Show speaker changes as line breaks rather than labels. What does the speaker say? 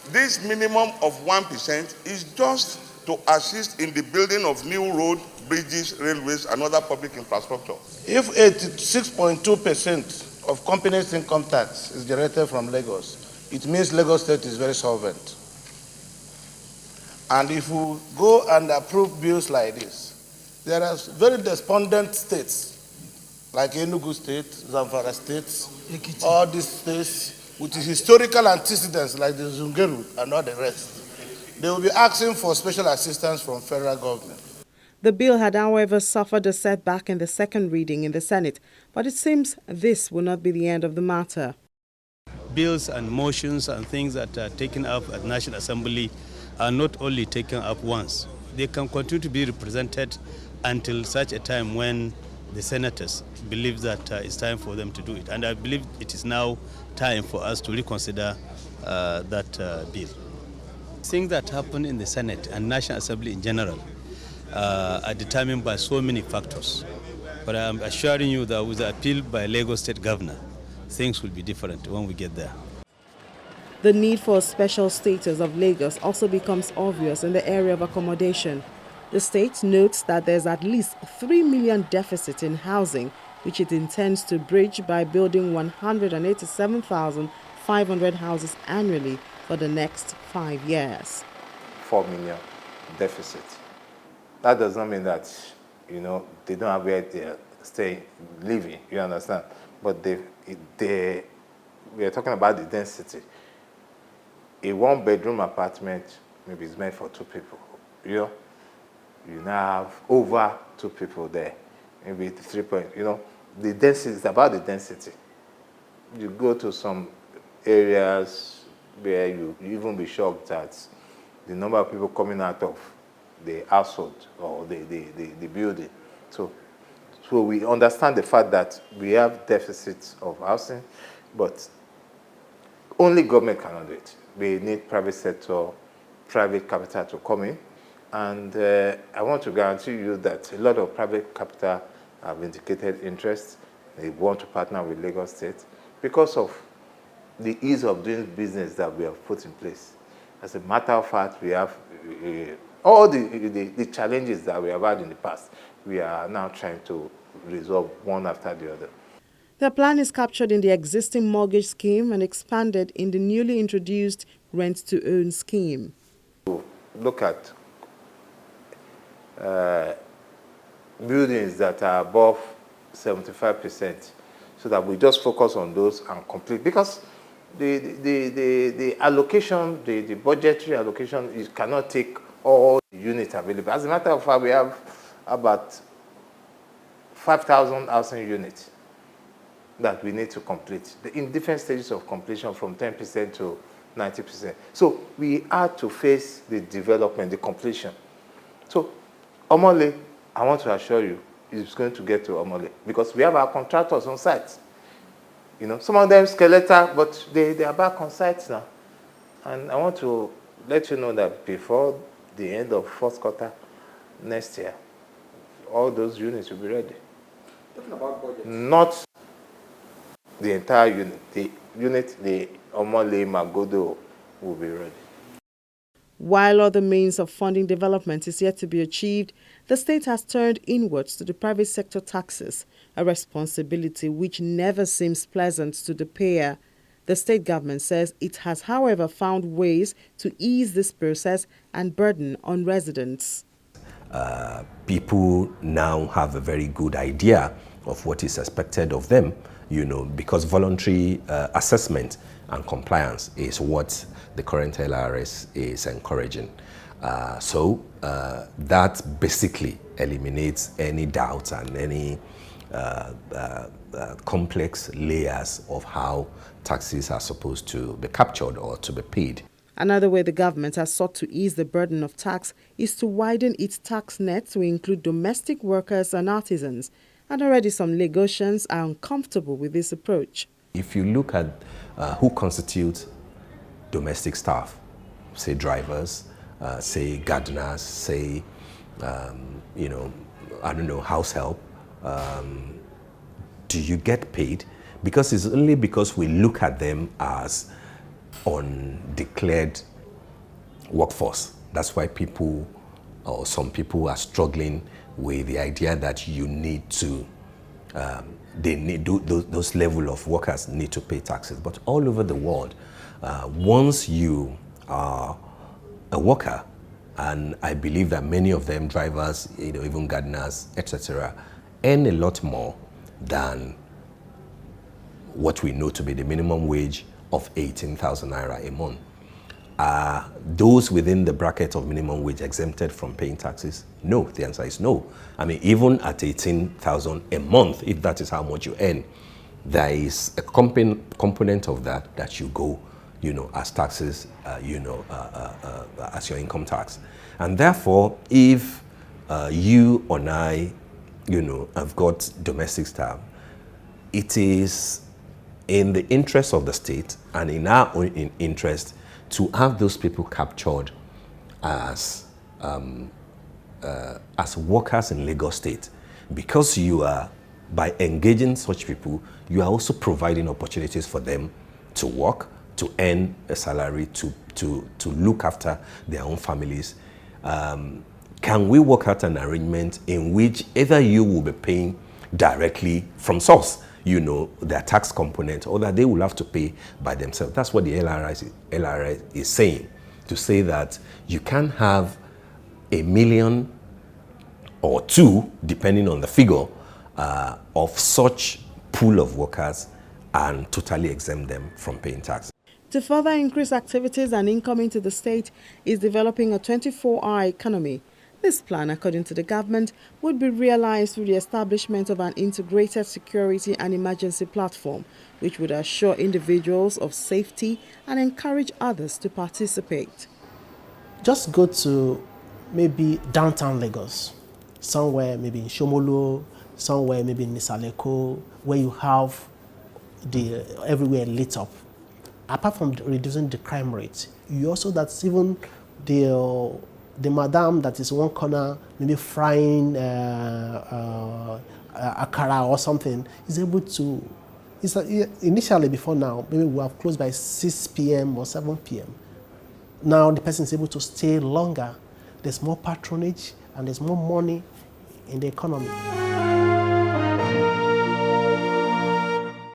This minimum of 1% is just to assist in the building of new roads, bridges, railways, and other public infrastructure.
If 86.2% of companies' income tax is generated from Lagos, it means Lagos State is very solvent. And if we go and approve bills like this, there are very despondent states, like Enugu State, Zamfara State, all these states with historical antecedents like the Zungeru and all the rest. They will be asking for special assistance from federal government.
The bill had, however, suffered a setback in the second reading in the Senate, but it seems this will not be the end of the matter.
Bills and motions and things that are taken up at National Assembly are not only taken up once. They can continue to be represented until such a time when the senators believe that it's time for them to do it. And I believe it is now time for us to reconsider that bill. Things that happen in the Senate and National Assembly in general are determined by so many factors. But I'm assuring you that with the appeal by Lagos State Governor, things will be different when we get there.
The need for a special status of Lagos also becomes obvious in the area of accommodation. The state notes that there's at least 3 million deficit in housing, which it intends to bridge by building 187,500 houses annually for the next 5 years.
4 million deficit. That does not mean that, they don't have where they're staying, living, you understand? But we are talking about the density. A one-bedroom apartment maybe is meant for 2 people, You now have over 2 people there, maybe 3 point, the density is about the density. You go to some areas where you even be shocked at the number of people coming out of the household or the building. So we understand the fact that we have deficits of housing, but only government cannot do it. We need private sector, private capital to come in. And I want to guarantee you that a lot of private capital have indicated interest. They want to partner with Lagos State because of the ease of doing business that we have put in place. As a matter of fact, we have all the challenges that we have had in the past, we are now trying to resolve one after the other.
The plan is captured in the existing mortgage scheme and expanded in the newly introduced rent-to-own scheme.
Look at buildings that are above 75%, so that we just focus on those and complete. Because the allocation, the budgetary allocation, it cannot take all the units available. As a matter of fact, we have about 5,000 housing units that we need to complete, in different stages of completion from 10% to 90%. So we had to face the development, the completion. So Omole, I want to assure you, is going to get to Omole because we have our contractors on site. Some of them skeletal, but they are back on site now. And I want to let you know that before the end of fourth quarter next year, all those units will be ready.
Talking about budget.
Not the entire unit. The Omole Magodo will be ready.
While other means of funding development is yet to be achieved, the state has turned inwards to the private sector taxes, a responsibility which never seems pleasant to the payer. The state government says it has, however, found ways to ease this process and burden on residents.
People now have a very good idea of what is expected of them, because voluntary assessment and compliance is what the current LRS is encouraging. So that basically eliminates any doubts and any complex layers of how taxes are supposed to be captured or to be paid.
Another way the government has sought to ease the burden of tax is to widen its tax net to include domestic workers and artisans. And already some Lagosians are uncomfortable with this approach.
If you look at who constitutes domestic staff, say drivers, say gardeners, say, house help, do you get paid? Because it's only because we look at them as undeclared workforce. That's why people, or some people, are struggling with the idea that you need to, those level of workers need to pay taxes. But all over the world, once you are a worker, and I believe that many of them, drivers, even gardeners, etc., earn a lot more than what we know to be the minimum wage of 18,000 naira a month. Are those within the bracket of minimum wage exempted from paying taxes? No, the answer is no. I mean, even at 18,000 a month, if that is how much you earn, there is a component of that you go, as taxes, as your income tax. And therefore, if you and I, have got domestic staff, it is in the interest of the state and in our own interest to have those people captured as workers in Lagos State, because you are, by engaging such people, you are also providing opportunities for them to work, to earn a salary, to look after their own families. Can we work out an arrangement in which either you will be paying directly from source, their tax component, or that they will have to pay by themselves? That's what the LRS is saying, to say that you can have 1 million or 2, depending on the figure, of such pool of workers and totally exempt them from paying tax.
To further increase activities and income into the state is developing a 24-hour economy. This plan, according to the government, would be realized through the establishment of an integrated security and emergency platform, which would assure individuals of safety and encourage others to participate.
Just go to maybe downtown Lagos, somewhere maybe in Shomolu, somewhere maybe in Nisaleko, where you have everywhere lit up. Apart from reducing the crime rate, you also, that's even the madam that is one corner, maybe frying akara or something, is able to, initially before now, maybe we have closed by 6 p.m. or 7 p.m. Now the person is able to stay longer. There's more patronage and there's more money in the economy.